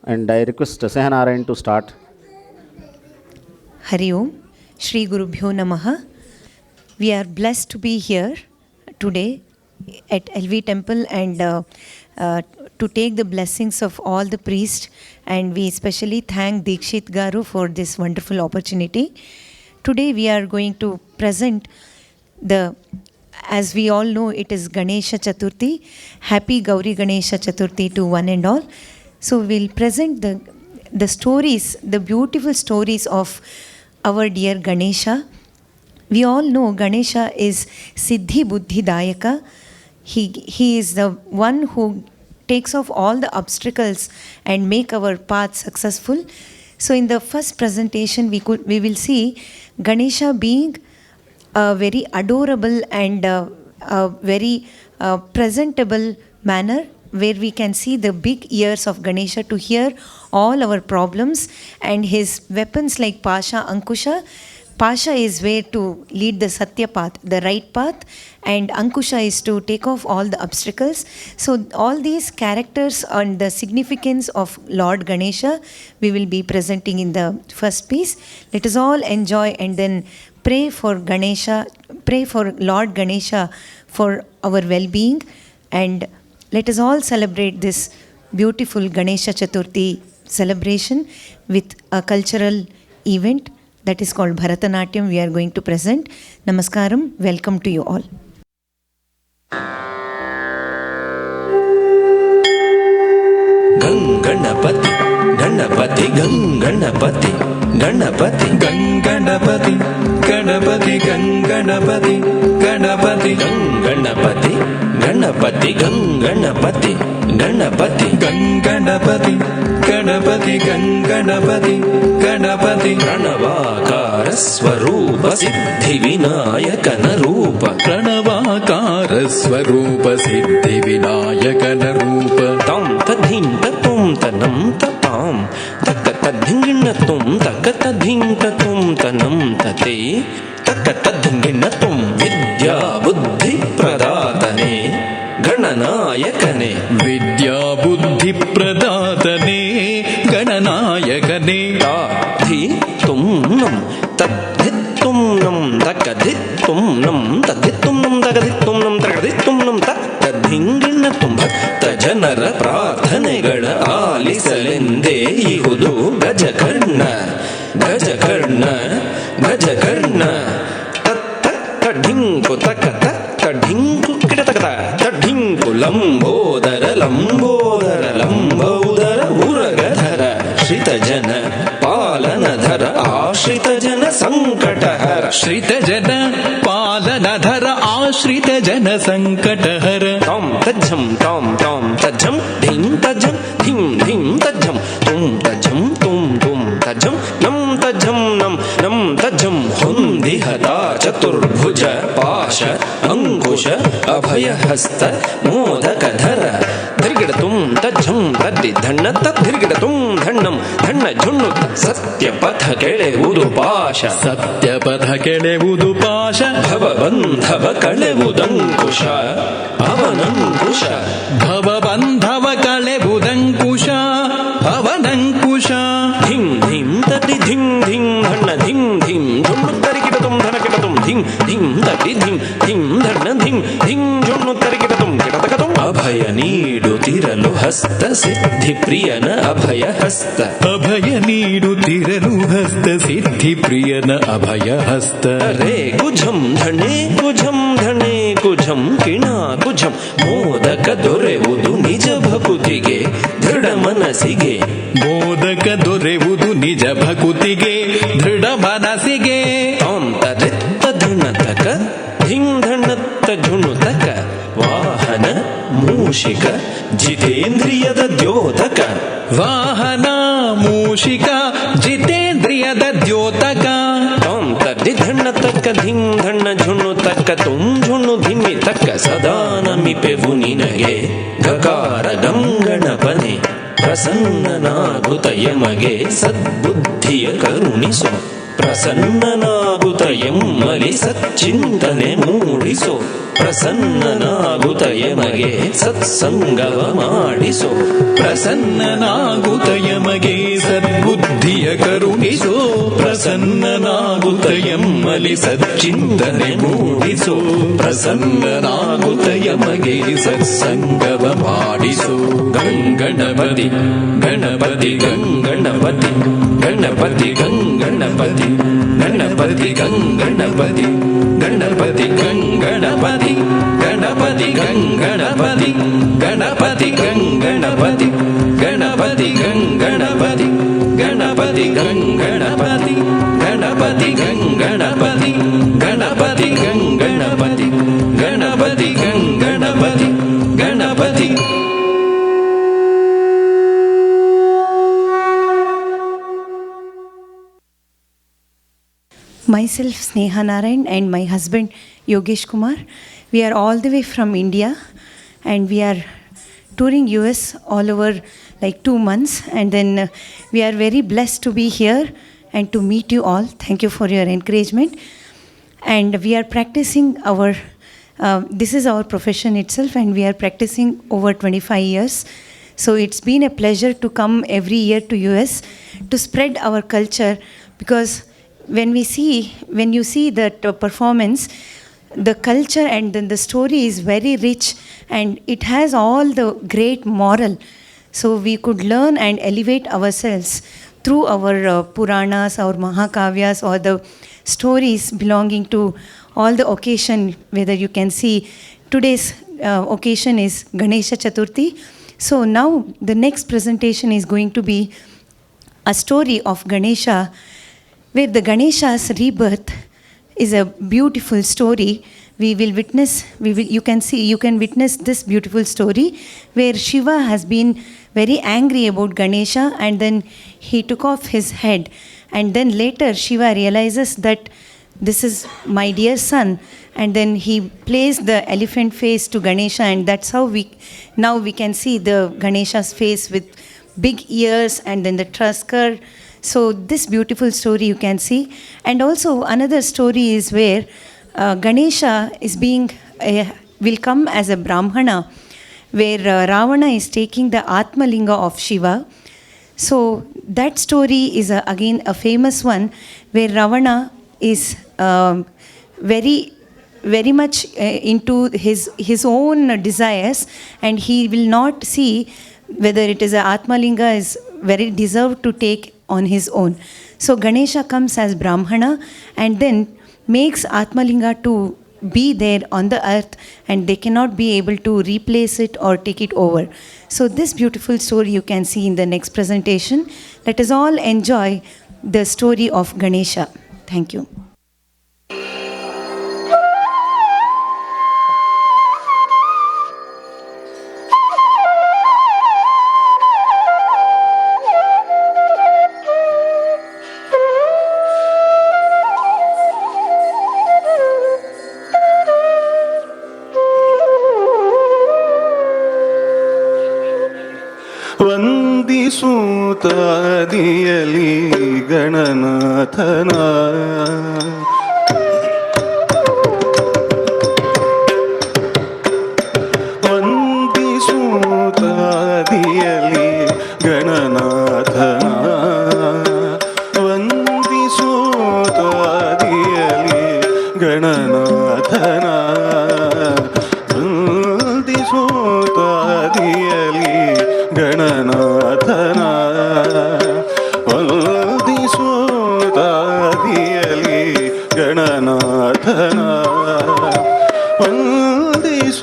and I request Sehanarayan to start. Hari Om, Shri Gurubhyo Namaha. We are blessed to be here today at LV Temple and to take the blessings of all the priests, and we especially thank Dikshit Garu for this wonderful opportunity. Today we are going to present as we all know, it is Ganesha Chaturthi. Happy Gauri Ganesha Chaturthi to one and all. So we'll present the stories, the beautiful stories of our dear Ganesha. We all know Ganesha is Siddhi Buddhi Dayaka. He is the one who takes off all the obstacles and make our path successful. So in the first presentation, we will see Ganesha being a very adorable and a very presentable manner, where we can see the big ears of Ganesha to hear all our problems, and his weapons like Pasha, Ankusha. Pasha is where to lead the Satya path, the right path, and Ankusha is to take off all the obstacles. So all these characters and the significance of Lord Ganesha we will be presenting in the first piece. Let us all enjoy and then pray for Ganesha, pray for Lord Ganesha for our well-being, and let us all celebrate this beautiful Ganesha Chaturthi celebration with a cultural event that is called Bharatanatyam we are going to present. Namaskaram, welcome to you all. Ganganapati, Ganapati, Ganganapati, Ganapati, Ganganapati, Ganapati, Ganganapati, Ganapati, Ganganapati, Ganapati, Ganganapati, Ganapati, Ganganapati, Ganapati, Ganganapati, Ganapati, Pranavakara Swarupa Siddhi Vinayakana Rupa, Pranavakara Swarupa Siddhi Vinayakana Rupa, Tam Tadhim Tatum Tanam Tatam, Takatadhinginatum, Takatadhintatum Tanam Tate, Takatadhinginatum Vidya Buddhi Pradatane, Gananayakane, Vidya Buddhi Pradatane, Gananayakane, Tadhi Tumnam, Tadhitumnam, Takadhitumnam, Tadhitumnam, Takadhitumnam, Takadhitumnam, Takadhinginatum, Bhakta Janara Prathanegala Alisalendi Ihudu Gajakarna, Gajakarna, Gajakarna, Tadhinku Takata, Tadhinku Kitakata, Tadhinku Lambodara, Lambodara, Lambodara, Uragadhara, Shritajana, Palanadhara, Ashritajana, Sankatahara, Shritajana, Palanadhara, Ashritajana, Sankatahara, Tom Tajam, Tom, Tom Tajam, Dhim Tajam, Dhim, Dhim Tajam, Tum Tajam, Tum, Tum Tajam, Nam Tajam, Nam, Nam Tajam, Hundihata, Chaturbhuja, Pasha, Ankusha, Abhayahasta, Modakadhara, Dhirgidatum, Tajam, Taddi, Dhanna, Tadhirgidatum, Dhannam, Dhanna, Junnu, Satyapatha Kele Udupasha, Satyapatha Kele Udupasha, Bhavabandhava Kale Udankusha, Bhavanankusha, Bhavabandhava Kale Udankusha, Bhavanankusha, Dhim, Dhim, Taddi, Dhim, Dhim, Dhanna, Dhim, Dhim, Junnu, Tarikidatum, Dhanakidatum, Dhim, Dhim, Taddi, Dhim, Dhim, Dhanna, Dhim, Dhim, Junnu, Tarikidatum, Kidatakatum, Abhaya Needu Tiralu Hasta Siddhi Priyana Abhaya Hasta, Abhaya Needu Tiralu Hasta Siddhi Priyana Abhaya Hasta, Re Kujam Dhane Kujam Dhane Kujam Kina Kujam Modaka Dorevudu Nija Bhakutige Dhrida Manasige, Modaka Dorevudu Nija Bhakutige Dhrida Manasige, Tam Taritta Dhanataka Dhing Dhanatta Junutaka, Vahana Mushika Jitendriyada Dyotaka, Vahana Mushika Jitendriyada Dyotaka, Tam Taddi Dhanataka Dhing Dhana Junutaka, Tum Junu Dhimi Taka Sadana Mipevu Ninage, Gakara Ganganapane, ಪ್ರಸನ್ನನಾಗುತ್ತ ಯಮಗೆ ಸದ್ಬುದ್ಧಿಯ ಕರುಣಿಸು ಪ್ರಸನ್ನನಾಗುತ್ತ ಎಮ್ಮಲಿ ಸಚ್ಚಿಂತನೆ ಮೂಡಿಸೋ ಪ್ರಸನ್ನನಾಗುತ್ತ ಎಮಗೆ ಸತ್ಸಂಗವ ಮಾಡಿಸೋ ಪ್ರಸನ್ನನಾಗುತ್ತ ಎಮಗೆ ಸದ್ಬುದ್ಧಿಯ ಕರುಣಿಸೋ ಪ್ರಸನ್ನನಾಗುತ್ತ ಎಮ್ಮಲಿ ಸಚ್ಚಿಂತನೆ ಮೂಡಿಸೋ ಪ್ರಸನ್ನನಾಗುತ್ತ ಎಮಗೆ ಸತ್ಸಂಗವ ಮಾಡಿಸೋ ಗಂಗಣಪತಿ Ganapati ಗಂಗಣಪತಿ Ganapati ಗಂಗಣಪತಿ Ganapati ಗಂಗಣಪತಿ Ganapati ಗಂಗಣಪತಿ Ganapati ಗಂಗಣಪತಿ Ganapati ಗಂಗಣಪತಿ Ganapati ಗಂಗಣಪತಿ Ganapati ಗಂಗಣಪತಿ Ganapati ಗಂಗಣಪತಿ Ganapati ಗಂಗಣಪತಿ Ganapati ಗಂಗಣಪತಿ Ganapati. Myself Sneha Narayan and my husband Yogesh Kumar. We are all the way from India and we are touring US all over like 2 months, and then we are very blessed to be here and to meet you all. Thank you for your encouragement. And we are practicing our, this is our profession itself, and we are practicing over 25 years. So it's been a pleasure to come every year to US to spread our culture, because when you see that performance, the culture and then the story is very rich and it has all the great moral. So we could learn and elevate ourselves through our Puranas, our Mahakavyas, or the stories belonging to all the occasion. Whether you can see today's occasion is Ganesha Chaturthi. So now the next presentation is going to be a story of Ganesha, where the Ganesha's rebirth is a beautiful story. You can witness this beautiful story where Shiva has been very angry about Ganesha, and then he took off his head, and then later Shiva realizes that this is my dear son, and then he placed the elephant face to Ganesha, and that's how we can see the Ganesha's face with big ears and then the tusker. So this beautiful story you can see. And also another story is where Ganesha will come as a Brahmana, where Ravana is taking the Atmalinga of Shiva. So that story is again a famous one, where Ravana is very much into his own desires, and he will not see whether it is a Atmalinga is very deserved to take on his own. So Ganesha comes as Brahmana and then makes Atmalinga to be there on the earth, and they cannot be able to replace it or take it over. So this beautiful story you can see in the next presentation. Let us all enjoy the story of Ganesha. Thank you. ವಂದಿಸೂತಾದಿಯಲಿ ಗಣನಾಥನ ವಂದಿಸೂತಾದಿಯಲಿ ಗಣನಾಥನ ವಂದಿಸೂತಾದಿಯಲಿ ಗಣನಾಥನ ವಂದಿಸೂತಾದಿಯಲಿ ಗಣನಾಥನ ವಂದಿಸೂತಾದಿಯಲಿ ಗಣನಾಥನ ವಂದಿಸೂತಾದಿಯಲಿ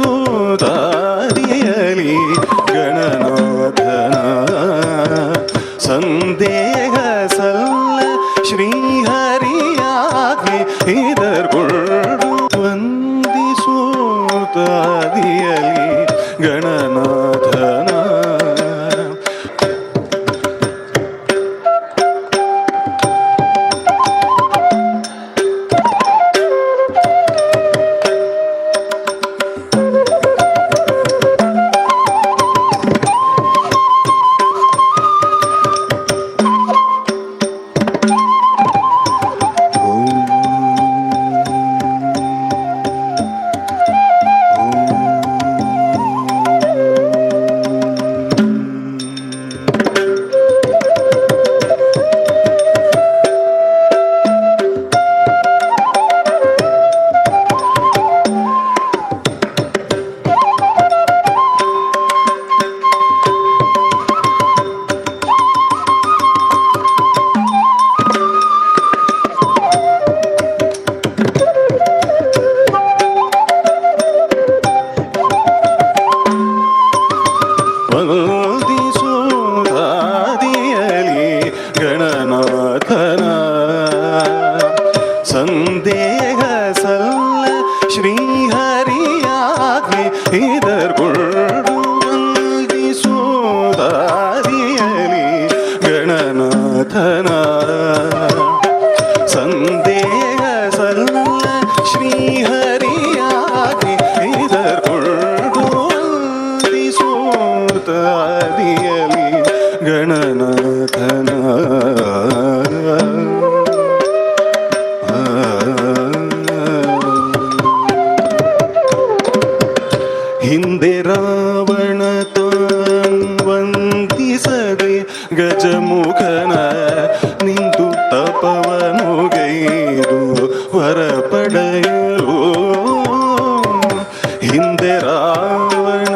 ಗಣನಾಥನ ಸಂದೇಹ ಸಲ್ಲ ಶ್ರೀಹರಿಯಾಗಿ ಇದರ್ಗೊಳ್ಳು ವಂದಿಸೂತಾದಿಯಲಿ ಗಣನಾಥನ. ಇದರ್ಗೊಳ್ಳು ವಂದಿಸುವುದಾದಿಯಲಿ ಗಣನಾಥನ ಸಂದೇಹ ಸಲ್ಲ ಶ್ರೀಹರಿಯಾಗಿ ಇದರ್ಗೊಳ್ಳು ವಂದಿಸುವುದಾದಿಯಲಿ ಗಣನಾಥನ ಹಿಂದೆ ರಾವಣ ವಂದಿಸದೆ ಗಜಮುಖನ ನಿಂತು ತಪವನು ಗೈದು ವರ ಪಡೆಯಲು ಹಿಂದೆ ರಾವಣ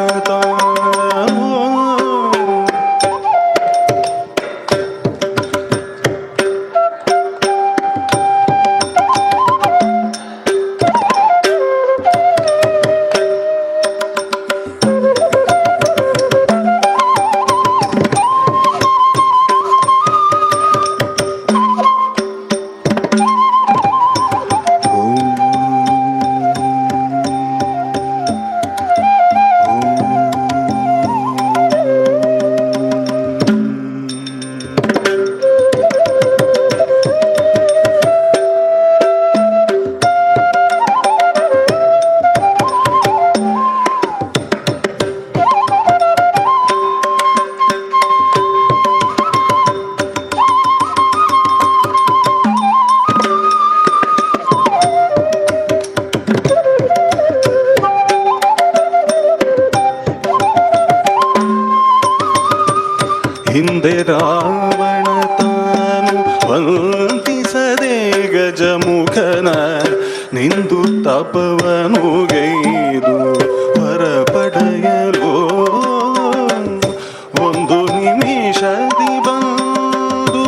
ಹಿಂದೆ ರಾವಣ ತಾನು ವಂದಿಸದೆ ಗಜಮುಖನ ನಿಂದು ತಪವನು ಗೈದು ವರ ಪಡೆಯಲು ಒಂದು ನಿಮಿಷದಿ ಬಂದು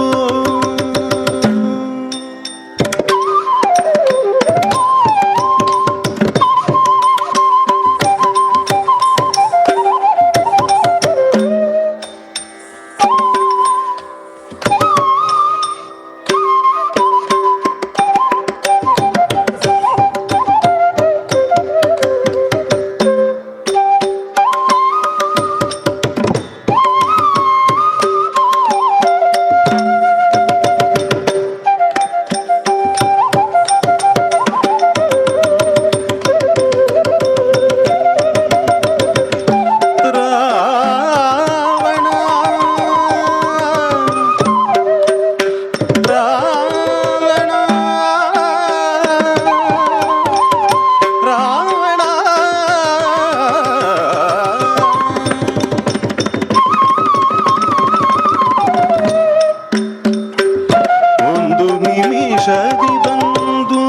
ನಿಮಿಷದಿ ಬಂದು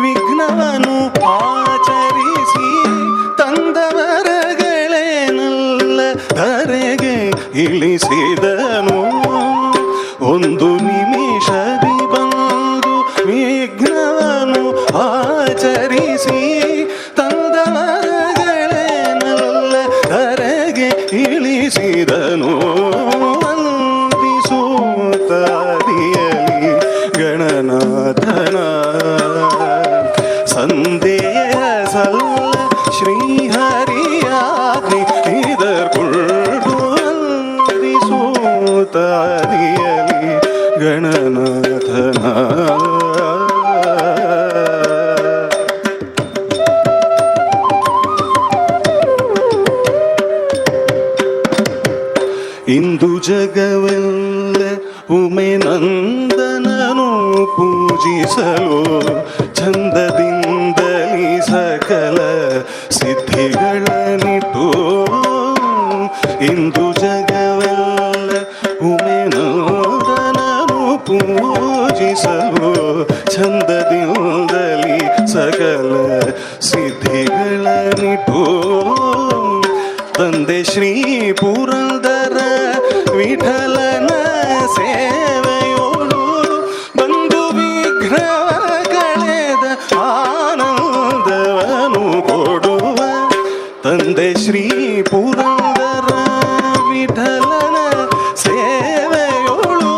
ವಿಘ್ನವನು ಆಚರಿಸಿ ತಂದವರಗಳೇನಲ್ಲ ಧರೆಗೆ ಇಳಿಸಿದನು. ಒಂದು ನಿಮಿಷದಿ ಬಂದು ವಿಘ್ನವನು ಆಚರಿಸಿ ತಂದವರಗಳೇನಲ್ಲ ಧರೆಗೆ ಇಳಿಸಿದನು. ವಂದಿಸುತ್ತಾದಿಯಲಿ ಗಣನಾಥನ ಸಂದೇಹ ಸಲ್ಲ ಶ್ರೀಹರಿಯಾಗ್ನಿ ಇದರ್ಕೊಂಡು ವಂದಿಸುತ್ತಾದಿಯಲಿ ಗಣನಾಥನ. ಇಂದು ಜಗವೆಲ್ಲ ಉಮೆನಂದನನು ಪೂಜಿಸಲು ಚಂದದಿಂದಲಿ ಸಕಲ ಸಿದ್ಧಿಗಳನಿಟ್ಟು. ಇಂದು ಜಗವೆಲ್ಲ ಉಮೆನಂದನನು ಪೂಜಿಸಲು ಚಂದದಿಂದಲಿ ಸಕಲ ಸಿದ್ಧಿಗಳನಿಟ್ಟು. ತಂದೆ ಶ್ರೀ ಪುರಂದರ ವಿಠಲನ ಸೇವೆಯೋಳು ಬಂದು ವಿಘ್ನವ ಕಳೆದ ಆನಂದವನು ಕೊಡುವ. ತಂದೆ ಶ್ರೀ ಪುರಂದರ ವಿಠಲನ ಸೇವೆಯೋಳು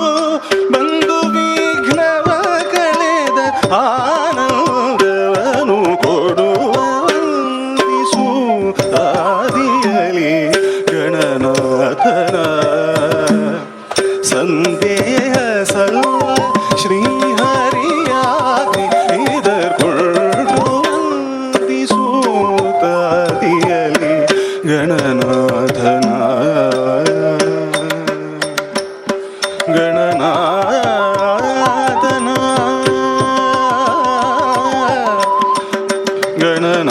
ಬಂದು ವಿಘ್ನವ ಕಳೆದ ಆನಂದವನು ಕೊಡುವ. ವಂದಿಸು ಗಣನಾಥನ ಗಣನಾಥನ ಗಣನಾಥನ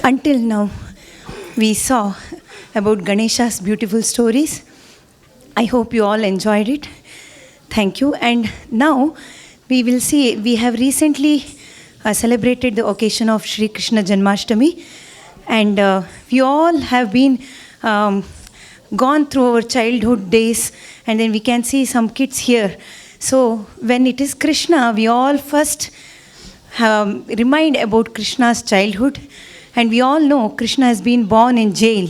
Until now, we saw about Ganesha's beautiful stories. I hope you all enjoyed it. Thank you. And now we will see, we have recently celebrated the occasion of Shri Krishna Janmashtami. And we all have been gone through our childhood days. And then we can see some kids here. So when it is Krishna, we all first remind about Krishna's childhood. And we all know Krishna has been born in jail,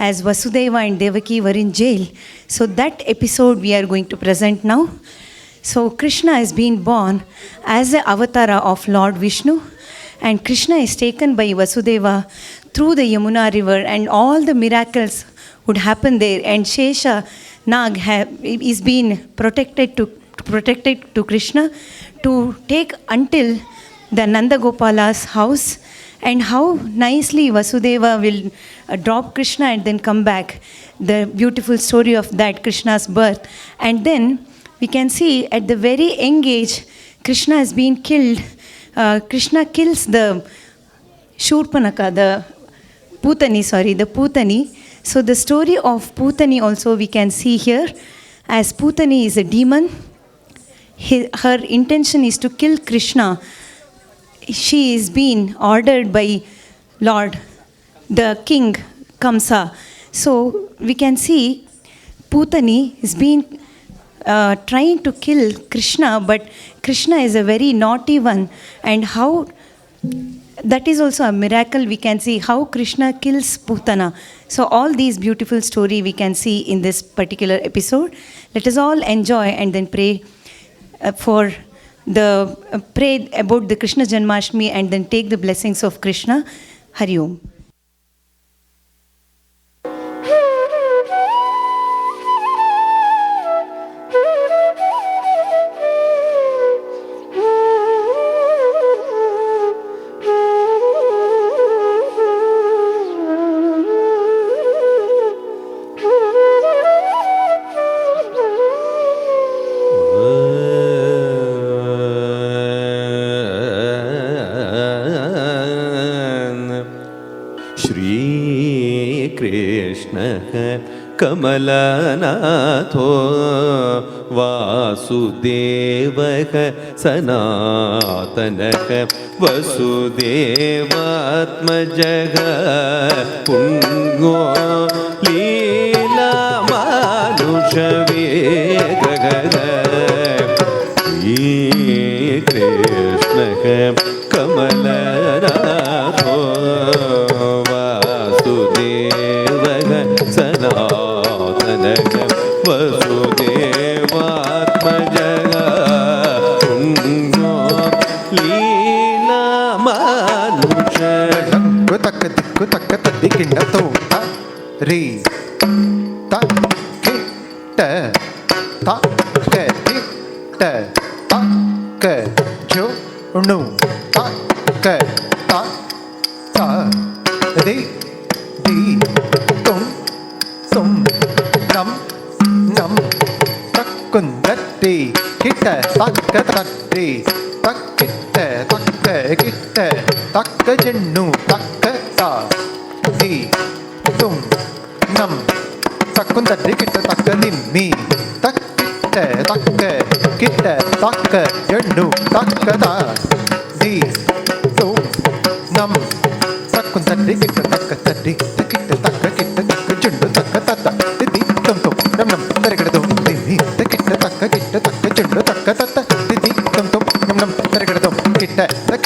as Vasudeva and Devaki were in jail. So that episode we are going to present now. So Krishna has been born as an avatara of Lord Vishnu, and Krishna is taken by Vasudeva through the Yamuna river, and all the miracles would happen there. And Shesha Nag is being protected to Krishna to take until the Nanda Gopala's house. And how nicely Vasudeva will drop Krishna and then come back. The beautiful story of that, Krishna's birth. And then we can see at the very young age, Krishna has been killed. Krishna kills the Shurpanaka, the Putani. So the story of Putani also we can see here. As Putani is a demon, her intention is to kill Krishna. She is being ordered by Lord, the king Kamsa. So we can see Putani is being trying to kill Krishna, but Krishna is a very naughty one. And how that is also a miracle. We can see how Krishna kills Putana. So all these beautiful story we can see in this particular episode. Let us all enjoy and then pray pray about the Krishna Janmashtami and then take the blessings of Krishna. Hari Om. कमलनाथो वासुदेवः सनातनः वसुदेवात्मजः पुण्यो लीलामानुषवेगः श्रीकृष्णः कमलनाथो वासुदेवः सनातनः वसुदेवात्मजः पुण्यो लीलामानुषः तक दिक्कु तक तद्दिकिण्ड तोट रे त किट्ट त क दिट्ट त क जो नु त क त त रे दी तुम तुम नम नम तक्कुंदट्टी किट्ट तक्क तट्टी तक्किट्ट तक्क किट्ट तक्क जन्नु तक्क ता दी तुम नम तक्कुंदट्टी किट्ट तक्क निम्मी तक्किट्ट तक्क किट्ट तक्क जन्नु तक्क ता दी तुम नम तक्कुंदट्टी किट्ट तक्क तट्टी किट्ट तक्क जन्नु तक्क ता दी तुम तुम नम नम तरगड़ तुम निम्मी किट्ट तक्क जन्नु तक्क ता दी तुम तुम नम नम तरगड़ तुम किट्ट तक्क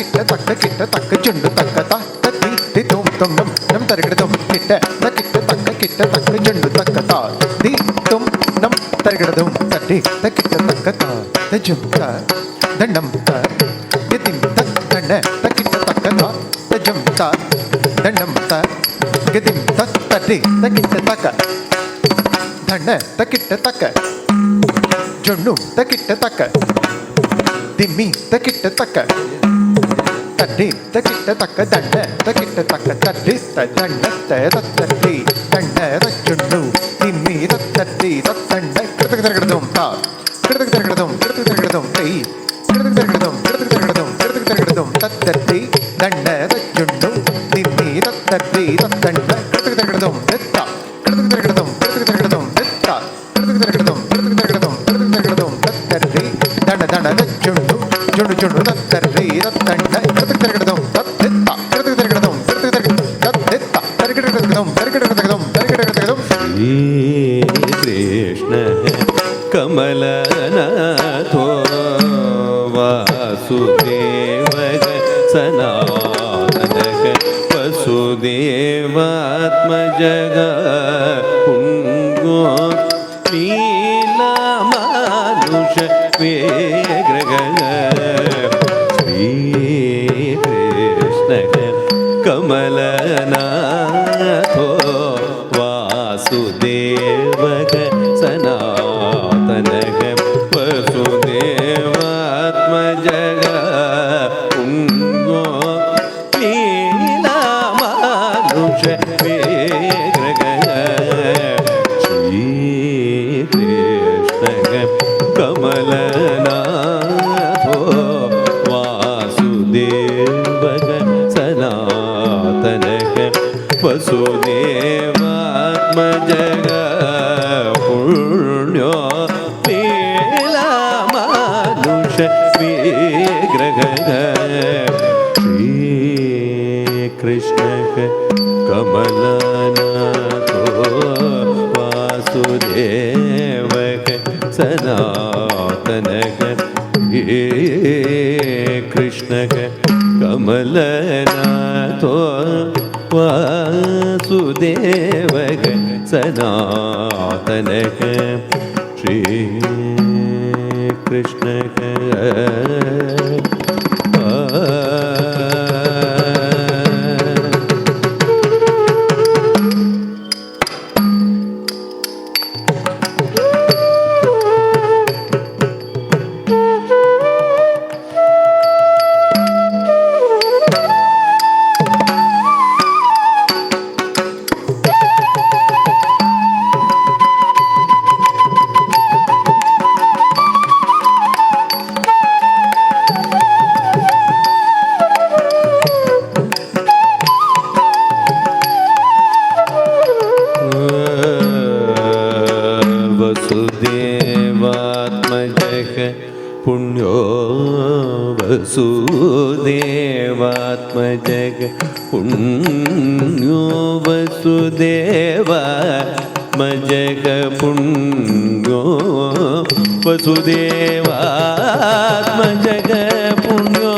जन्नु तक्क ता दी तुम तुम नम नम तरगड़ तुम किट्ट तक्क जन्नु तक्क ता दी तुम नम तरगड़ तुम किट्ट तक्क ता ತಜುಂ ತ ದಂಡಂ ತ ಗತಿಂ ತತ್ ದಂಡ ತಕಿಟ ತಕ್ಕ ತಜುಂ ತ ದಂಡಂ ತ ಗತಿಂ ತತ್ ತಟಿ ತಕಿಟ ತಕ್ಕ ದಂಡ ತಕಿಟ ತಕ್ಕ ಜೊಣ್ಣು ತಕಿಟ ತಕ್ಕ ದಿಮ್ಮಿ ತಕಿಟ ತಕ್ಕ ತಡ್ಡಿ ತಕಿಟ ತಕ್ಕ ದಂಡ ತಕಿಟ ತಕ್ಕ ತಡ್ಡಿ ದಂಡ ತಟ್ಟಿ ದಂಡ ಜೊಣ್ಣು ದಿಮ್ಮಿ ತಟ್ಟಿ ತಟ್ಟಂಡ ಕೃತಕ ತರಗಡದಂ ತಾ ಕೃತಕ ತರಗಡದಂ ತೈ ಕೃತಕ ತರಗಡದಂ ತಟ್ಟಿ ದಂಡ ಜೊಣ್ಣು ದಿಮ್ಮಿ ತಟ್ಟಿ ತಟ್ಟಂಡ ಕೃತಕ ತರಗಡದಂ ದತ್ತ ಕೃತಕ ತರಗಡದಂ ದತ್ತ ಕೃತಕ ತರಗಡದಂ ತಟ್ಟಿ ದಂಡ ಜೊಣ್ಣು ಜೊಣ್ಣು ತಟ್ಟಿ ತಟ್ಟಂಡ ಕೃತಕ ತರಗಡದಂ ದತ್ತ ಕೃತಕ ತರಗಡದಂ ಶ್ರೀ ಕೃಷ್ಣ ಕಮಲನಾಥೋ ವಾಸುದೇವಗ ಸನಾತನಗ ವಸುದೇವಾತ್ಮಜಗ ಪುಣ್ಯೋ ನೀಲಮಾನುಷ ವೇಗ್ರಗ ಶ್ರೀ ಕೃಷ್ಣ ಕಮಲನಾಥೋ ವಾಸುದೇವಗ ಸನಾತನಗ ವಸುದೇವಾತ್ಮಜಗ ಪುಣ್ಯೋ ನೀಲಮಾನುಷ ವೇಗ್ರಗ ಶ್ರೀ ಕೃಷ್ಣ ಕಮಲನಾಥೋ ವಾಸುದೇವಗ ಸನಾತನಗ ವಸುದೇವಾತ್ಮಜಗ ಪುಣ್ಯೋ ನೀಲಮಾನುಷ ವಿಗ್ರಹ ಶ್ರೀ ಕೃಷ್ಣ ಕಮಲನಾಥೋ ವಾಸುದೇವಗ ಸನಾತನಗ ಕೃಷ್ಣ ಕಮಲನಾಥೋ ವಾಸುದೇವಗ ಸನಾತನಗ ಶ್ರೀ ಕೃಷ್ಣ ವಸುದೇವಾತ್ಮಜಗ ಪುಣ್ಯೋ ವಸುದೇವಾತ್ಮಜಗ ಪುಣ್ಯೋ ವಸುದೇವಾತ್ಮಜಗ ಪುಣ್ಯೋ ವಸುದೇವಾತ್ಮಜಗ ಪುಣ್ಯೋ ವಸುದೇವಾತ್ಮಜಗ ಪುಣ್ಯೋ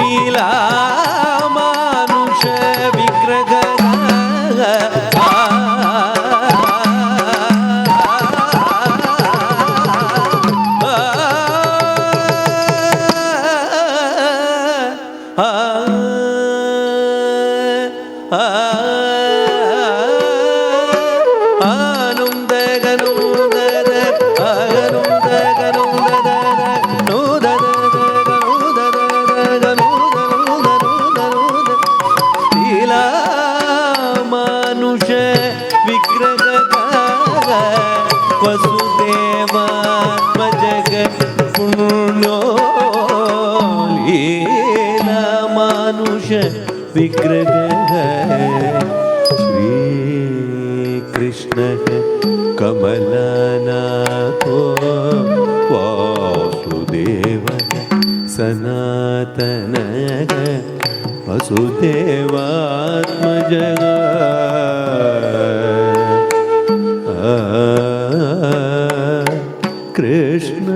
ಲೀಲಾ ಮಾನುಷ ವಿಗ್ರಹ ವಸುದೇವಾತ್ಮಜಗ ಪುಣ್ಯೋ ಲೀಲಾ ಮಾನುಷ ವಿಗ್ರಹ ಶ್ರೀಕೃಷ್ಣ ಕಮಲನಾಥೋ ವಾಸುದೇವ ಸನಾತನ ವಸುದೇವಾತ್ಮಜಗ ಕೃಷ್ಣ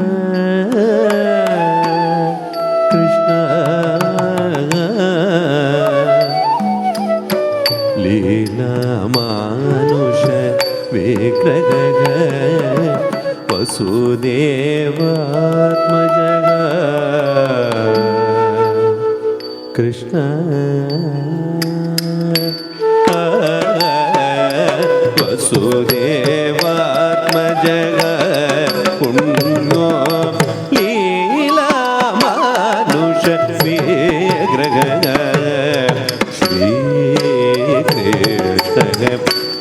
ಕೃಷ್ಣ ಲೀಲಾ ಮಾನುಷ ವಿಗ್ರಹ ವಸುದೇವಾತ್ಮಜಗ ಕೃಷ್ಣ ವಸುದೇವಾತ್ಮಜಗ ಪುಣ್ಯೋ ಲೀಲಾ ಮಾನುಷ ವಿಗ್ರಹ ಶ್ರೀಕೃಷ್ಣ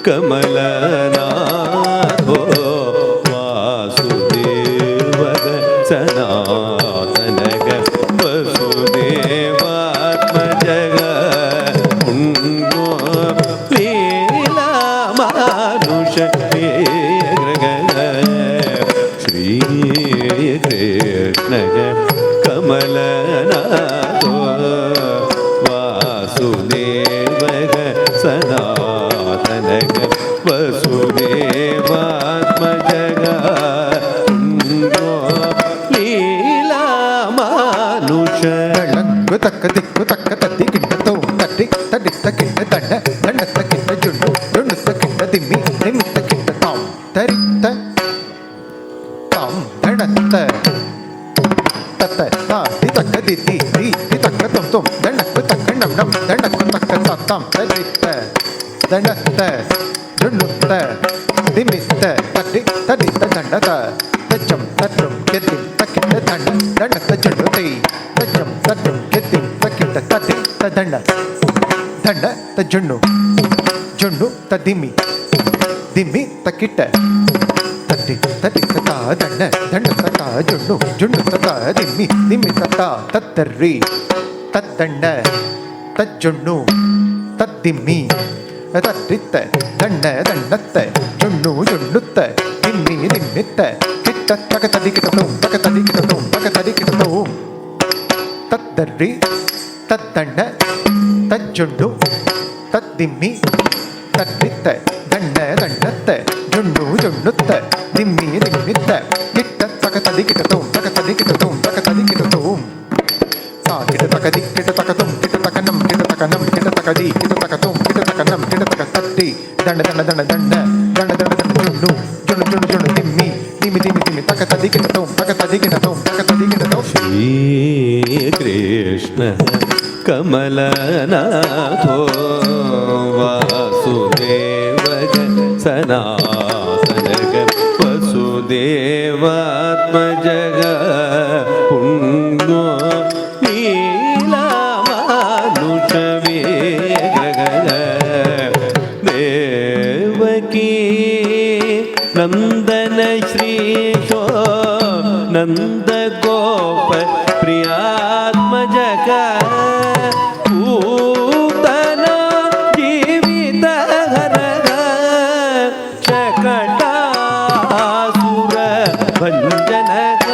ಕಮಲನಾಥೋ ವಾಸುದೇವದ ಸನಾತನಗ ವಸುದೇವಾತ್ಮಜಗ ಪುಣ್ಯೋ ಲೀಲಾ ಮಾನುಷ ವಿಗ್ರಹ ಶ್ರೀಕೃಷ್ಣ ಕಮಲನಾಥೋ ವಾಸುದೇವಗ ಸನಾತನಗ ವಸುದೇವಾತ್ಮಜಗ ಲೀಲಾ ಮಾನುಷ ಬೆಳಂಗು ತಕ್ಕ ದಿಕ್ಕು ತಕ್ಕ ತದ್ದಿ ಗಿಡ್ಡ ತೋ ತಟ್ಟಿ ತಡಿತ್ತ ಗಿಡ್ಡ ದಂಡ ದಂಡತ್ತ ಗಿಡ್ಡ ಜುಂಡು ಜುಂಡುತ್ತ ಗಿಡ್ಡ ದಿಮ್ಮಿ ನಿಮಿತ್ತ ಗಿಡ್ಡ ತಾಂ ತರಿತ್ತ ತಾಂ ದಂಡತ್ತ ತತ್ತ ತಾತಿ ತಕ್ಕ ದಿದ್ದಿ ದಿ ತಕ್ಕ ತುಂ ತುಂ ದಂಡಕ್ಕು ತಕ್ಕ ನಮ್ ನಮ್ ದಂಡಕ್ಕು ತಕ್ಕ ತಾಂ ತರಿತ್ತ ದಂಡತ್ತ ಜುಂಡುತ್ತ ದಿಮಿತ್ತ ತಟ್ಟಿ ತಡಿತ್ತ ದಂಡದ ತಚ್ಚಂ ತಟ್ಟಂ ಗೆದ್ದಿ ತಕ್ಕಿಟ್ಟ ದಂಡ ದಂಡತ್ತ ಜುಂಡು ತೈ ತಚ್ಚಂ ತಟ್ಟಂ ಗೆದ್ದಿ ತಕ್ಕಿಟ್ಟ ತಟ್ಟಿ ತ ದಂಡ ದಂಡ ತ ಜುಂಡು ಜುಂಡು ತ ದಿಮ್ಮಿ ದಿಮ್ಮಿ ತಕ್ಕಿಟ್ಟ ತಟ್ಟಿ ತಟ್ಟಿ ತತ ದಂಡ ದಂಡ ತತ ಜುಂಡು ಜುಂಡು ತತ ದಿಮ್ಮಿ ದಿಮ್ಮಿ ತತ ತತ್ತರ್ರಿ ತದ್ದಂಡ ತಜ್ಜುಣ್ಣು ತದ್ದಿಮ್ಮಿ ತಟ್ಟಿತ್ತ ದಂಡ ದಂಡತ್ತ ಜುಣ್ಣು ಜುಣ್ಣುತ್ತ ದಿಮ್ಮಿ ದಿಮ್ಮಿತ್ತ ಕಿಟ್ಟ ತಕ ತದಿ ಕಿಟತೋ ತಕ ತದಿ ಕಿಟತೋ ತಕ ತದಿ ಕಿಟತೋ ತದ್ದರ್ರಿ ತದ್ದಂಡ ತಜ್ಜುಣ್ಣು ತದ್ದಿಮ್ಮಿ ತಟ್ಟಿತ್ತ ದಂಡ ದಂಡತ್ತ ಜುಣ್ಣು ಜುಣ್ಣುತ್ತ ದಿಮ್ಮಿ ದಿಮ್ಮಿತ್ತ ಕಿಟ್ಟ ತಕ ತದಿ ಕಿಟತೋ ತಕ ತದಿ ಕಿಟತೋ ತಕ ತದಿ ಕಿಟತೋ ಸಾ ಕಿಟ ತಕ ದಿ ಕಿಟ ತಕ ತುಂ ಕಿಟ ತಕ ನಂ ಕಿಟ ತಕ ನಂ ಕಿಟ ತಕ ದಿ ಕಿಟ ತಕ ತುಂ ಕಿಟ ತಕ ನಂ ಕಿಟ ತಕ ತಟ್ಟಿ ದಂಡ ದಂಡ ದಂಡ ದಂಡ ದಂಡ ದಂಡ ದಂಡ ಜುಣ್ಣು ಜುಣ್ಣು ಜುಣ್ಣು ಜುಣ್ಣು ದಿಮ್ಮಿ ದಿಮ್ಮಿ ದಿಮ್ಮಿ ದಿಮ್ಮಿ ತಕ ತದಿ ಕಿಟತೋ ತಕ ತದಿ ಕಿಟತೋ ತಕ ತದಿ ಕಿಟತೋ ಶ್ರೀಕೃಷ್ಣ ಕಮಲನಾಥೋ ವಾಸುದೇವಗ ಸನಾತನಗ ವಸುದೇವಾತ್ಮಜಗ ಪುಣ್ಯೋ ಲೀಲಾ ಮಾನುಷ ವಿಗ್ರಹ ದೇವಕೀ ನಂದನ ಶ್ರೀಶೋ ನಂದ ಗೋಪ ಪ್ರಿಯಾತ್ಮಜಗ ಪೂತನ ಜೀವಿತ ಹರಗ ಶಕಟಾಸುರ ಭಂಜನಗ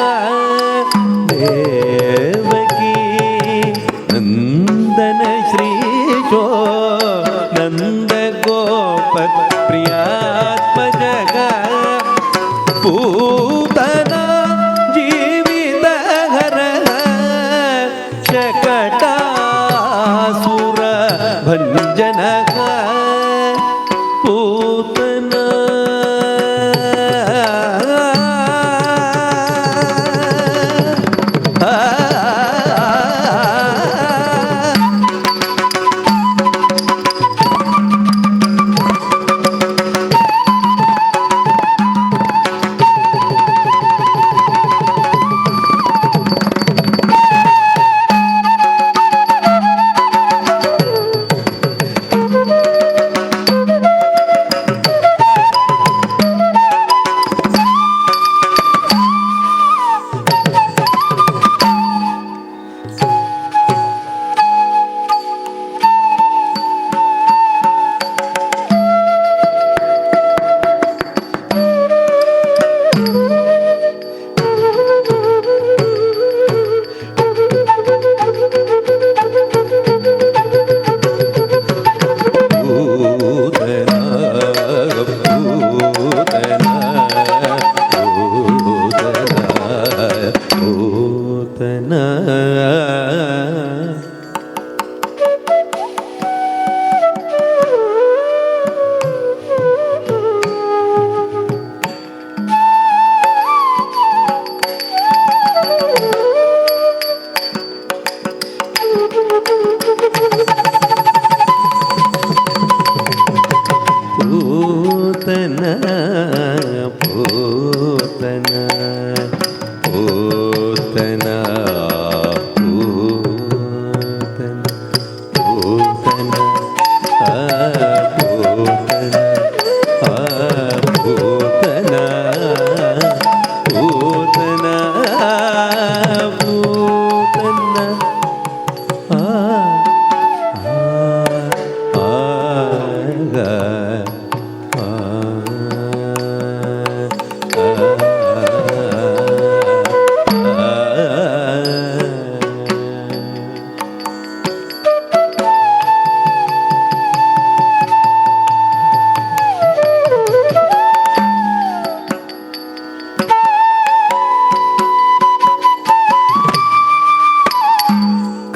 ದೇವಕೀ ನಂದನ ಶ್ರೀಶೋ ನಂದ ಗೋಪ ಪ್ರಿಯಾತ್ಮಜಗ ಪೂತನ ಜೀವಿತ ಹರಗ ಶಕಟಾಸುರ ಭಂಜನಗ ಪೂತನ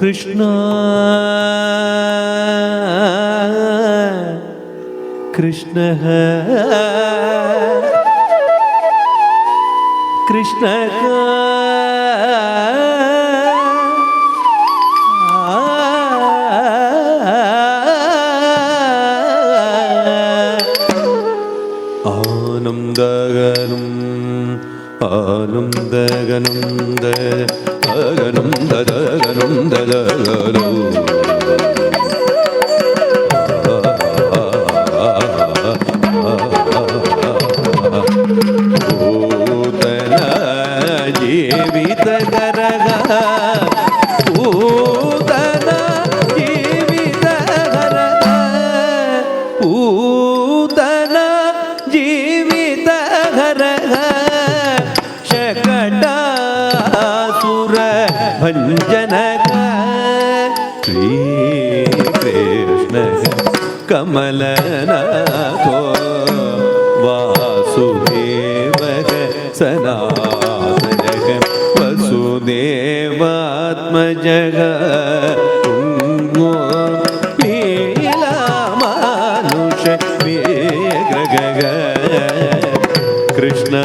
ಕೃಷ್ಣ ಕೃಷ್ಣ ಕೃಷ್ಣ ആനന്ദഗനം ആനന്ദഗനം ദഗനം ദഗനം ദഗനോ പൂതന ജീവിത കരഗ പൂതന ജീവിത കരഗ പൂതന ജീവിത കരഗ ശകടാസുര ഭഞ്ജനക Sreekrishna കമലനാഥോ വാസുദേവക സനാതനക വസുദേവാത്മജക തുംഗോ ലീലാമാനുഷ വേഗഗ Krishna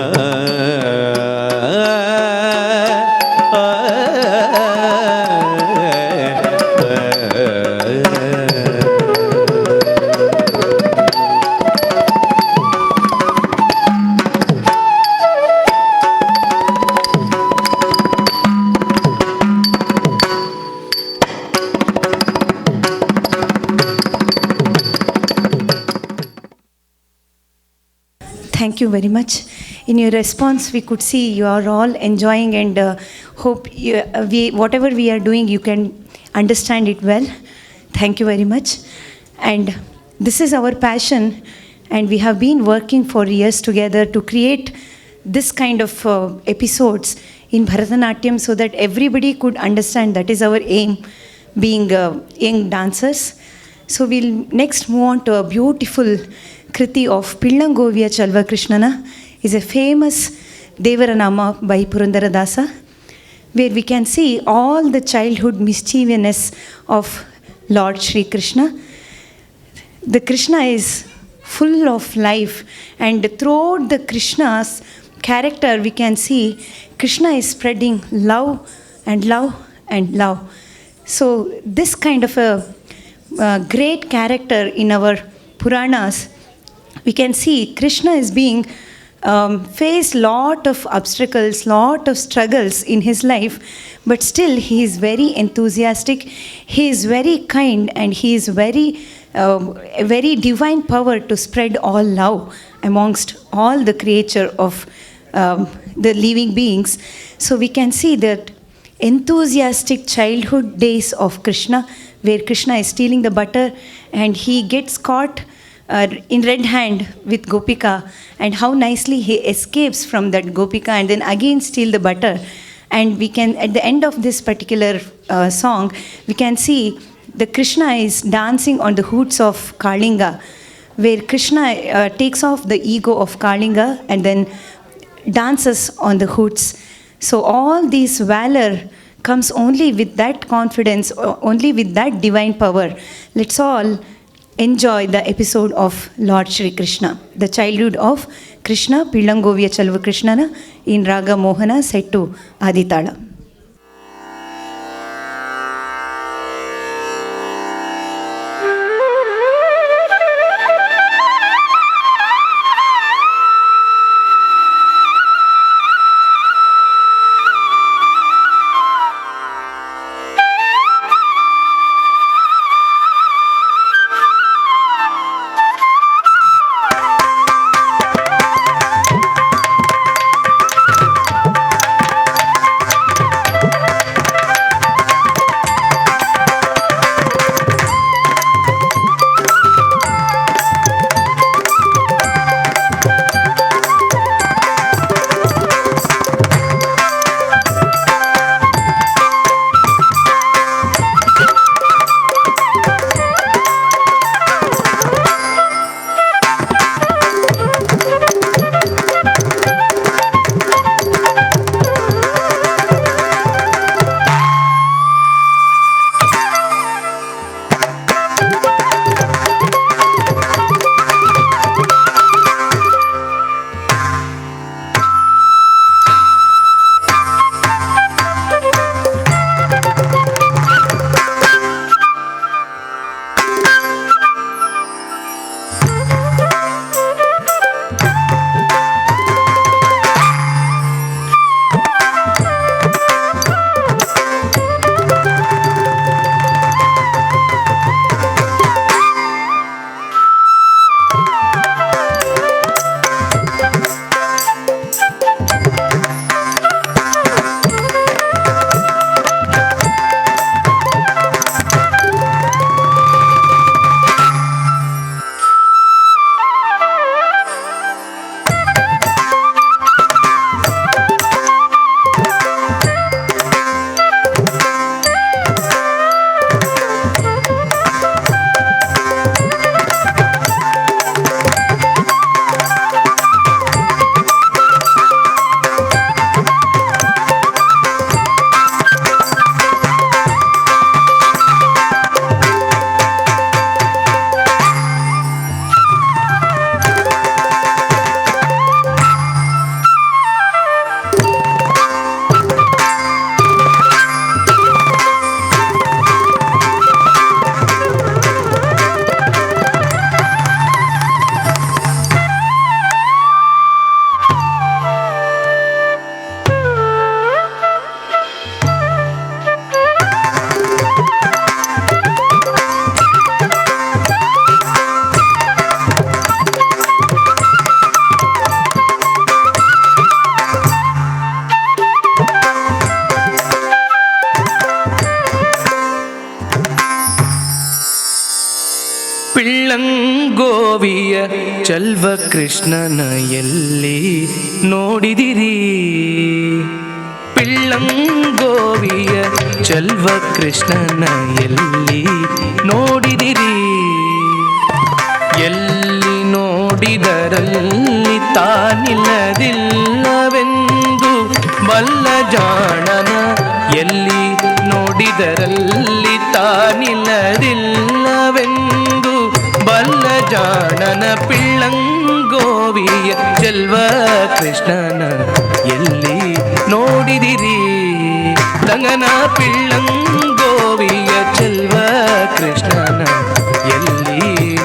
Thank you very much. In your response, we could see you are all enjoying and hope whatever we are doing, you can understand it well. Thank you very much. And this is our passion, and we have been working for years together to create this kind of episodes in Bharatanatyam so that everybody could understand. That is our aim, being young dancers. So we'll next move on to a beautiful Kriti of Pillangovia Chalva Krishnana. Is a famous Devaranama by Purandaradasa, where we can see all the childhood mischievousness of Lord Shri Krishna. The Krishna is full of life, and throughout the Krishna's character we can see Krishna is spreading love and love and love. So this kind of a great character in our Puranas, we can see Krishna is being faced lot of obstacles, lot of struggles in his life, but still he is very enthusiastic, he is very kind, and he is very divine power to spread all love amongst all the creature of the living beings. So we can see that enthusiastic childhood days of Krishna, where Krishna is stealing the butter and he gets caught in red hand with Gopika, and how nicely he escapes from that Gopika and then again steal the butter. And we can, at the end of this particular song, we can see the Krishna is dancing on the hoods of Kalinga, where Krishna takes off the ego of Kalinga and then dances on the hoods. So all this valor comes only with that confidence, only with that divine power. Let's all enjoy the episode of Lord Shri Krishna, the childhood of Krishna, Pillangovia Chalva Krishnana, in Raga Mohana set to Aditala. ಪಿಳ್ಳಂಗೋವಿಯ ಚಲ್ವ ಕೃಷ್ಣನ ಎಲ್ಲಿ ನೋಡಿದಿರಿ? ಪಿಳ್ಳಂಗೋವಿಯ ಚಲ್ವ ಕೃಷ್ಣನ ಎಲ್ಲಿ ನೋಡಿದಿರಿ? ಎಲ್ಲಿ ನೋಡಿದರಲ್ಲಿ ತಾನಿಲ್ಲದಿಲ್ಲವೆಂದು ಬಲ್ಲ ಜಾಣನ, ಎಲ್ಲಿ ನೋಡಿದರಲ್ಲಿ ತಾನಿಲ್ಲದಿಲ್ಲವೆಂದು ಬಲ್ಲ ಜಾಣನ. ಪಿಳ್ಳಂಗೋವಿಯ ಚೆಲ್ವ ಕೃಷ್ಣನ ಎಲ್ಲಿ ನೋಡಿದಿರಿ? ಲಂಗನ ಪಿಳ್ಳಂಗೋವಿಯ ಚೆಲ್ವ ಕೃಷ್ಣನ ಎಲ್ಲಿ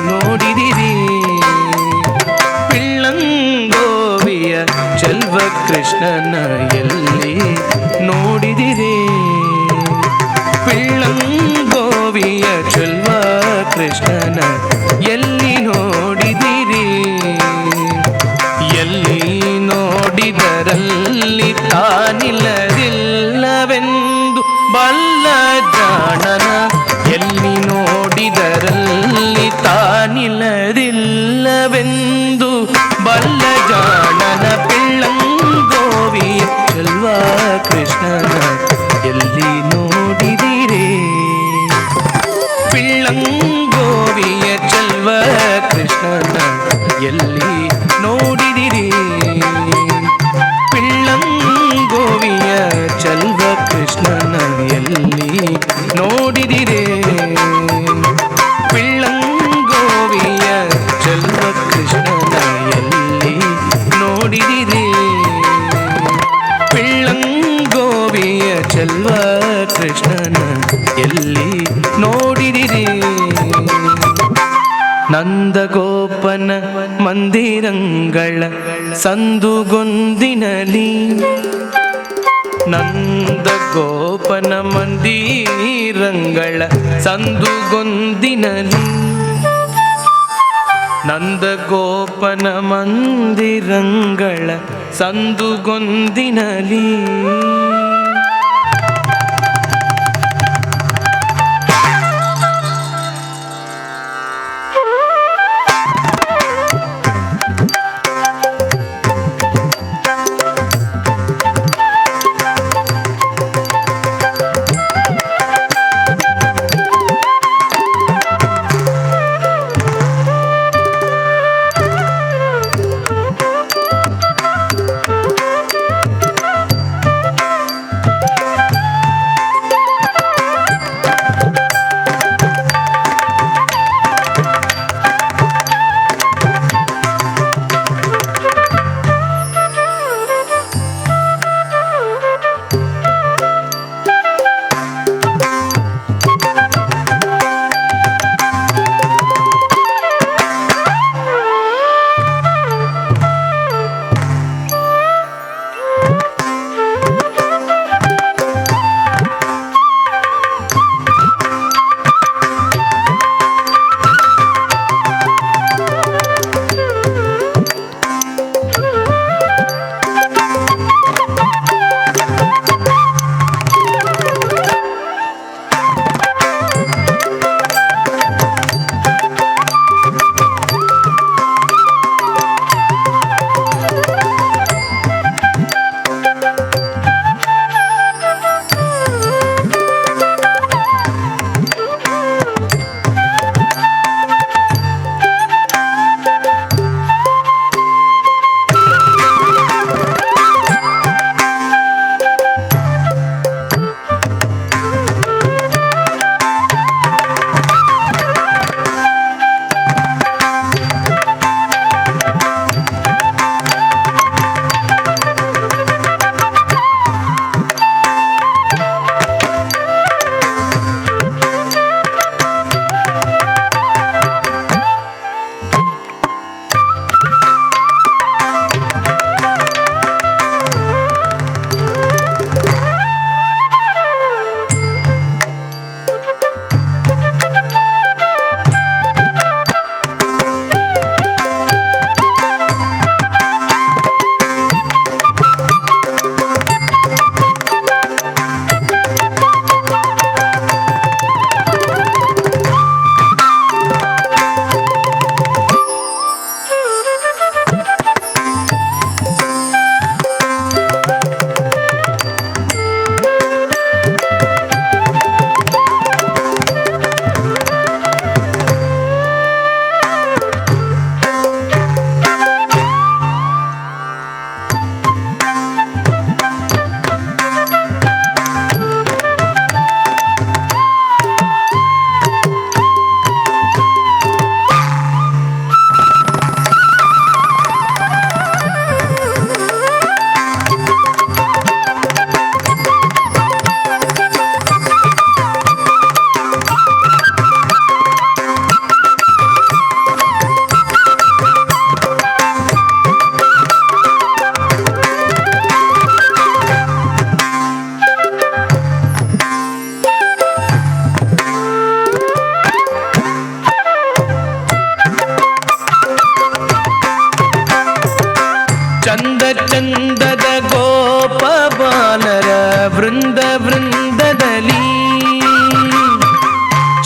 ನೋಡಿದಿರಿ? ಪಿಳ್ಳಂಗೋವಿಯ ಚೆಲ್ವ ಕೃಷ್ಣನ ಎಲ್ಲಿ ನೋಡಿದಿರಿ? ಪಿಳ್ಳಂಗೋವಿಯ ಚೆಲ್ವ ಕೃಷ್ಣನ ಎಲ್ಲಿ ನೋಡಿದಿರಿ? ಎಲ್ಲಿ ನೋಡಿದರಲ್ಲಿ ತಾನಿಲ್ಲದಿಲ್ಲವೆಂದು ಬಲ್ಲ ಜಾಣನ, ಎಲ್ಲಿ ನೋಡಿದರಲ್ಲಿ ತಾನಿಲ್ಲದಿಲ್ಲವೆಂದು ಬಲ್ಲ ಜಾಣನ. ಪಿಳ್ಳಂಗೋವಿಯ ಚೆಲ್ವ ಕೃಷ್ಣನ ಎಲ್ಲಿ ನೋಡಿದಿರಿ? ಪಿಳ್ಳಂಗೋವಿಯ ಚೆಲ್ವ ಕೃಷ್ಣನ ಎಲ್ಲಿ ನೋಡಿದಿರಿ? ಪಿಳ್ಳಂಗೋವಿಯ ಚೆಲ್ವ ಕೃಷ್ಣನ ಎಲ್ಲಿ ನೋಡಿದಿರಿ? ಪಿಳ್ಳಂಗೋವಿಯ ಚೆಲ್ವ ಕೃಷ್ಣನ ಎಲ್ಲಿ ನೋಡಿದಿರಿ? ಪಿಳ್ಳಂಗೋವಿಯ ಚೆಲ್ವ ಕೃಷ್ಣನ ಎಲ್ಲಿ ನೋಡಿದಿರಿ? ನಂದಗೋಪನ ಮಂದಿರಂಗಳ ಸಂದುಗೊಂದಿನಲಿ, ನಂದಗೋಪನ ಮಂದಿರಂಗಳ ಸಂದುಗೊಂದಿನಲಿ, ನಂದಗೋಪನ ಮಂದಿರಂಗಳ ಸಂದುಗೊಂದಿನಲಿ.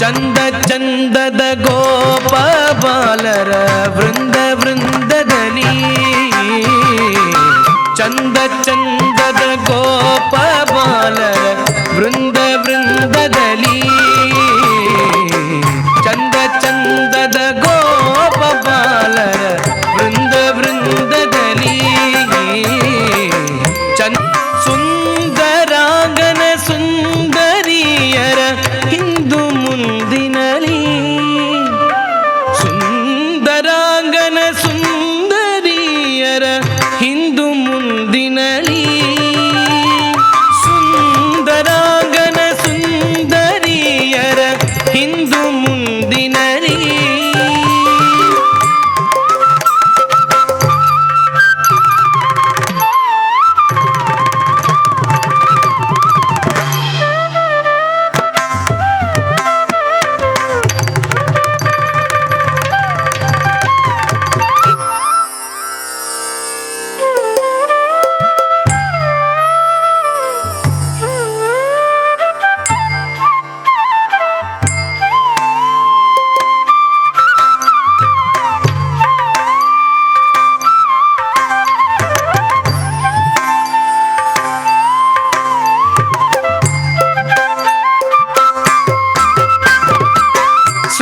ಚಂದ ಚಂದದ ಗೋಪ ಬಾಲರ ವೃಂದ ವೃಂದದಲ್ಲಿ ಚಂದ ಚಂದದ ಗೋಪ ಬಾಲರ ವೃಂದ ವೃಂದದಲ್ಲಿ ಚಂದ ಚಂದದ ಗೋಪ ಬಾಲರ ವೃಂದ ವೃಂದದಲ್ಲಿ ಸುಂದರಾಂಗನ ಸುಂದರಿಯರ ಹಿಂದು ಮುಂದಿನಲಿ ಸುಂದರಾಂಗನ ಸುಂದರಿಯರ ಹಿಂದು ಮುಂದಿನಲಿ ಸುಂದರಾಂಗನ ಸುಂದರಿಯರ ಹಿಂದು ಮುಂದಿನಲಿ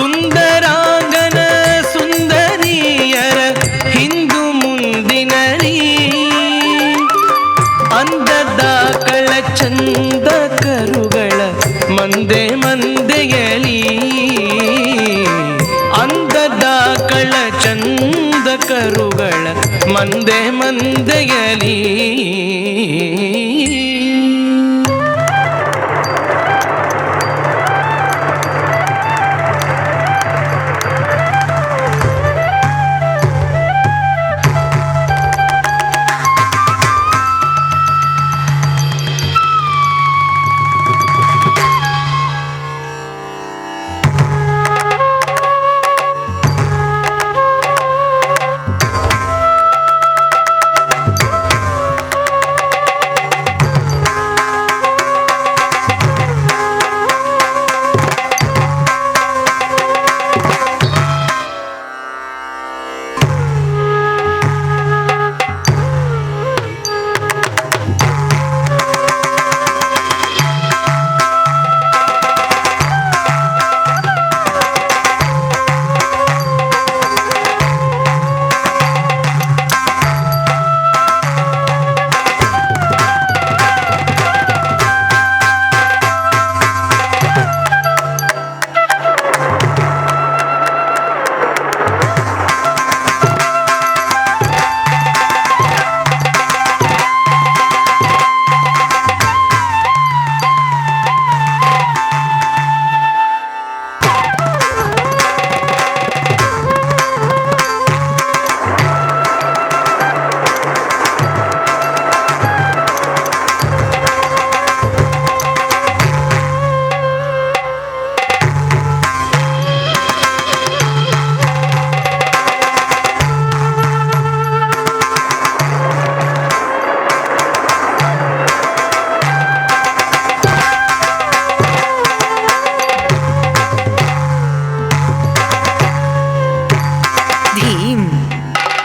ಸುಂದರಾಂಗನ ಸುಂದರಿಯರ ಹಿಂದು ಮುಂದಿನಲಿ ಅಂದದ ಕಳ ಚಂದ ಕರುಗಳ ಮಂದೆ ಮಂದೆಯಲಿ ಅಂದದ ಕಳ ಚಂದ ಕರುಗಳ ಮಂದೆ ಮಂದೆಯಲಿ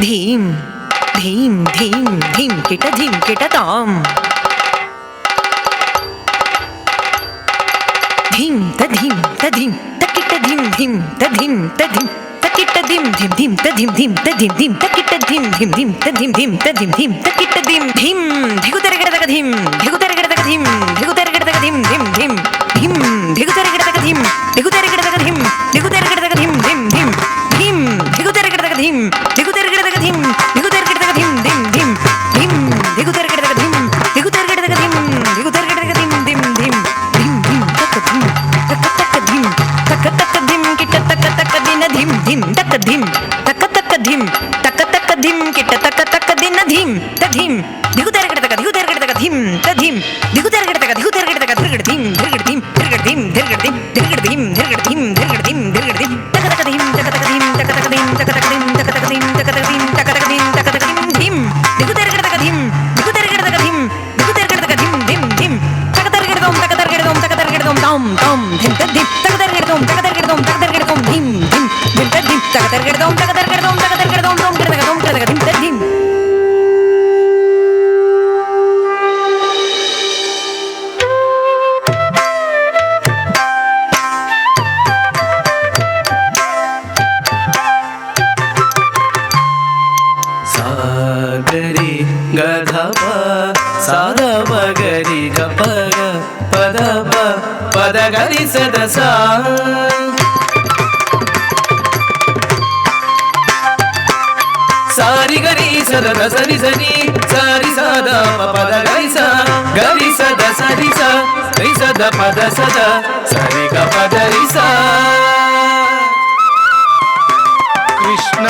ಧೀಂ ಧೀಂ ಧೀಂ ಧೀಂ ಕಿಟ ತಾಂ ಧೀಂ ತಧೀಂ ತಧೀಂ ತಕಿಟ ಧೀಂ ಧೀಂ ತಧೀಂ ತಧೀಂ ತಕಿಟ ಧೀಂ ಧೀಂ ಧೀಂ ತಧೀಂ ಧೀಂ ತಧೀಂ ಧೀಂ ತಕಿಟ ಧೀಂ ಧೀಂ ಧೀಂ ತಧೀಂ ಧೀಂ ತಧೀಂ ಧೀಂ ತಕಿಟ ಧೀಂ ಧೀಂ ಧಿಗುತರಗಡದಗ ಧೀಂ ಧಿಗುತರಗಡದಗ ಧೀಂ ಧಿಗುತರಗಡದಗ ಧೀಂ ಧೀಂ ಧೀಂ ಧೀಂ ಧಿಗುತರಗಡದಗ ಧೀಂ ಧಿಗುತರಗಡದಗ ಧೀಂ ಧಿಗುತರಗಡದಗ ಧೀಂ ಧೀಂ ಧೀಂ ಧೀಂ ಧಿಗುತರಗಡದಗ ಧೀಂ ಧಿಗುತರಗಡದಗ ಧೀಂ ಧಿಗುತರಗಡದಗ ಧೀಂ ಧೀಂ ಧೀಂ ಧೀಂ ಧಿಗುತರಗಡದಗ ಧೀಂ ಧಿಗುತರಗಡದಗ ಧೀಂ ಧಿಗುತರಗಡದಗ ಧೀಂ ಧೀಂ ಧೀಂ ಧೀಂ ಧೀಂ ತಕ ಧೀಂ ತಕ ತಕ ಧೀಂ ತಕ ತಕ ಧೀಂ ಕಿಟ ತಕ ತಕ ದಿನ ಧೀಂ ಧೀಂ ತಕ ಧೀಂ ತಕ ತಕ ಧೀಂ ತಕ ತಕ ಧೀಂ ಕಿಟ ತಕ ತಕ ದಿನ ಧೀಂ ತ ಧೀಂ ಧಿಗುತರಗಡದಗ ಧಿಗುತರಗಡದಗ ಧಿಂ ತ ಧೀಂ ಸದ ಸಾ ಸಾರಿ ಗರಿ ಸದ ಸರಿ ಸರಿ ಸಾರಿ ಸದ ಪದ ಗರಿ ಸದ ಸರಿ ಗರಿ ಸದ ಪದ ಸದ ಸರಿ ಗ ಪದ ರಿ ಸಾ Krishna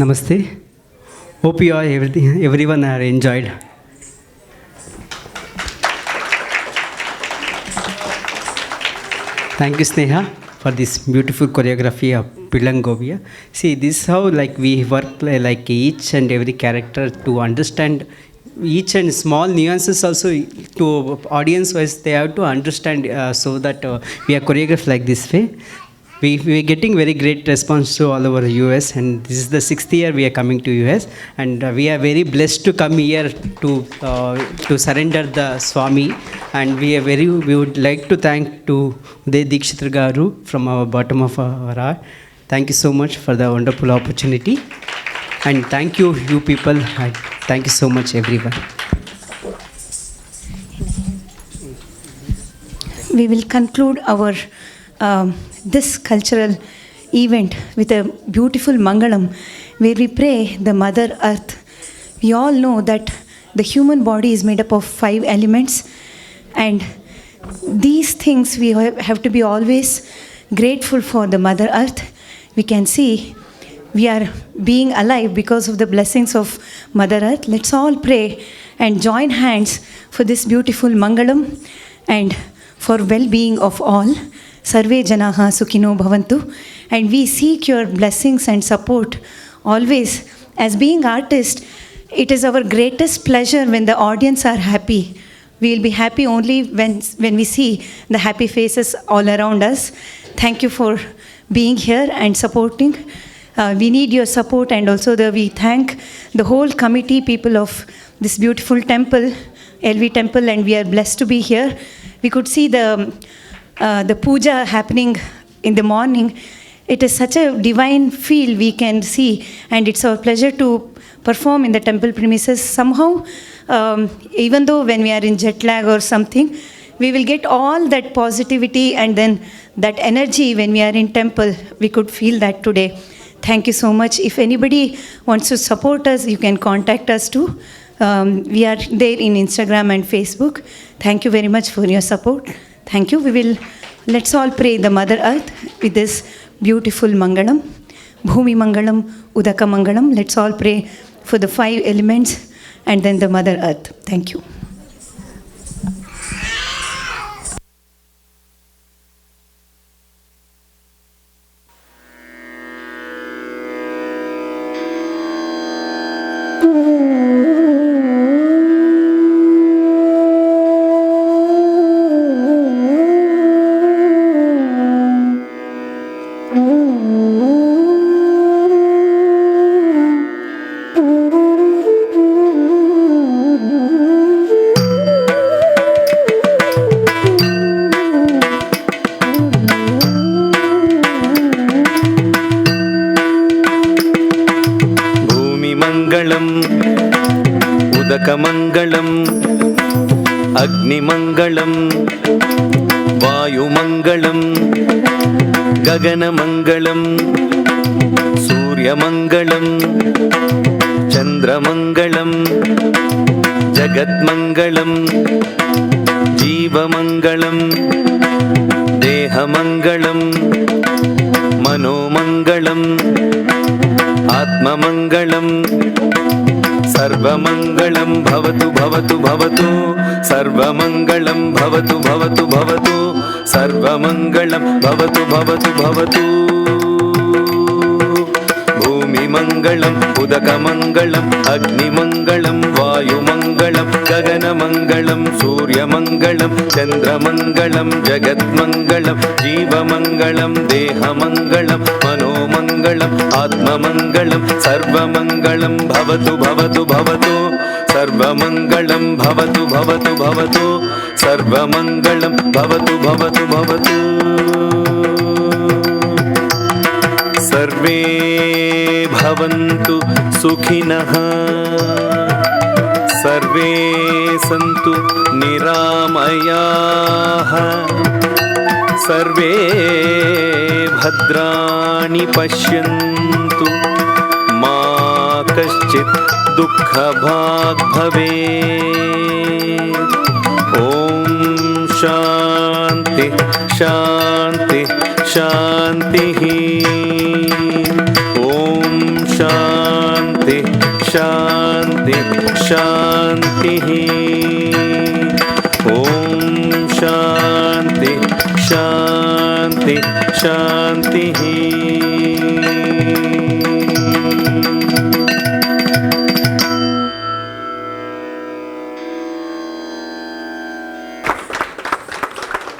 Namaste. Hope you all, everyone are enjoyed. Thank you, Sneha, for this beautiful choreography of Pilangovia. See, this is how like we work like each and every character to understand each and small nuances also to audience wise they have to understand so that we are choreographed like this way. We are getting very great response to all over US, and this is the 6th year we are coming to US, and we are very blessed to come here to surrender the Swami, and we would like to thank to Uday Dikshitra Garu from our bottom of our heart. Thank you so much for the wonderful opportunity, and thank you people, and thank you so much everyone. We will conclude our this cultural event with a beautiful Mangalam where we pray the Mother Earth. We all know that the human body is made up of 5 elements, and these things we have to be always grateful for the Mother Earth. We can see we are being alive because of the blessings of Mother Earth. Let's all pray and join hands for this beautiful Mangalam and for well-being of all. Sarve Janaha Sukhino Bhavantu, and we seek your blessings and support always. As being artists, it is our greatest pleasure when the audience are happy. We will be happy only when we see the happy faces all around us. Thank you for being here and supporting. We need your support, and also we thank the whole committee, people of this beautiful temple, LV Temple, and we are blessed to be here. We could see the puja happening in the morning. It is such a divine feel we can see, and it's our pleasure to perform in the temple premises. Somehow, even though when we are in jet lag or something, we will get all that positivity and then that energy when we are in temple. We could feel that today. Thank you so much. If anybody wants to support us, you can contact us too. We are there in Instagram and Facebook. Thank you very much for your support. Thank you. Let's all pray the Mother Earth with this beautiful Mangalam. Bhumi Mangalam, Udaka Mangalam. Let's all pray for the 5 elements and then the Mother Earth. Thank you. उदकमङ्गलम् अग्निमङ्गलम् वायुमङ्गलम् गगनमङ्गलम् सूर्यमङ्गलम् चन्द्रमङ्गलम् जगत्मङ्गलम् जीवमङ्गलम् देहमङ्गलं मनोमङ्गलम् आत्ममङ्गलं सर्वमङ्गलं भवतु भवतु भवतु सर्वमङ्गलं भवतु भवतु भवतु सर्वमङ्गलं भवतु भवतु भवतु भूमिमङ्गलं उदकमङ्गलम् अग्निमङ्गलं वायुमङ्गलं गगनमङ्गलं सूर्यमङ्गलं चन्द्रमङ्गलं जगन्मङ्गलं जीवमङ्गलं देहमङ्गलं मनोमङ्गलम् आत्ममङ्गलं सर्वमङ्गलं भवतु भवतु भवतु सर्वमङ्गलं भवतु भवतु भवतु सर्वमङ्गलं भवतु भवतु भवतु सर्वे भवन्तु सुखिनः सर्वे सन्तु निरामयाः सर्वे भद्राणि पश्यन्तु मा कश्चित् दुःखभाग् भवेत् ॐ शान्ति शान्ति शान्तिः ॐ शान्ति शान्ति शान्तिः ॐ शान्ति शान्ति शान्तिः